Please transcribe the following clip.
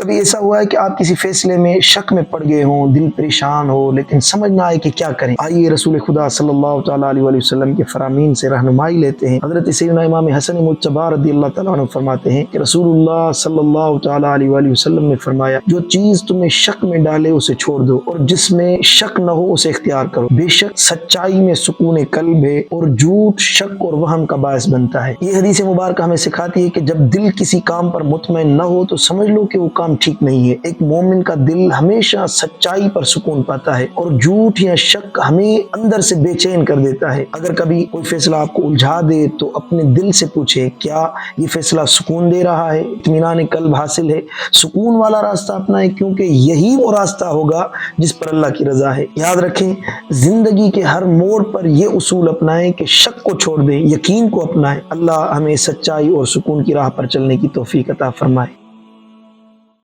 کبھی ایسا ہوا ہے کہ آپ کسی فیصلے میں شک میں پڑ گئے ہوں، دل پریشان ہو لیکن سمجھ نہ آئے کہ کیا کریں؟ آئیے رسول خدا صلی اللہ تعالیٰ علیہ وآلہ وسلم کے فرامین سے رہنمائی لیتے ہیں۔ حضرت سیدنا امام حسن مجتبی رضی اللہ تعالیٰ عنہ فرماتے ہیں کہ رسول اللہ صلی اللہ تعالیٰ علیہ وآلہ وسلم نے فرمایا، جو چیز تمہیں شک میں ڈالے اسے چھوڑ دو، اور جس میں شک نہ ہو اسے اختیار کرو۔ بے شک سچائی میں سکون قلب ہے، اور جھوٹ شک اور وہم کا باعث بنتا ہے۔ یہ حدیث مبارکہ ہمیں سکھاتی ہے کہ جب دل کسی کام پر مطمئن نہ ہو تو سمجھ لو کہ وہ کام ٹھیک نہیں ہے۔ ایک مومن کا دل ہمیشہ سچائی پر سکون پاتا ہے، اور جھوٹ یا شک ہمیں اندر سے بے چین کر دیتا ہے۔ اگر کبھی کوئی فیصلہ آپ کو الجھا دے تو اپنے دل سے پوچھیں، کیا یہ فیصلہ سکون دے رہا ہے، اطمینان قلب حاصل ہے؟ سکون والا راستہ اپنائیں، کیونکہ یہی وہ راستہ ہوگا جس پر اللہ کی رضا ہے۔ یاد رکھیں، زندگی کے ہر موڑ پر یہ اصول اپنائیں کہ شک کو چھوڑ دیں، یقین کو اپنائیں۔ اللہ ہمیں سچائی اور سکون کی راہ پر چلنے کی توفیق عطا فرمائے۔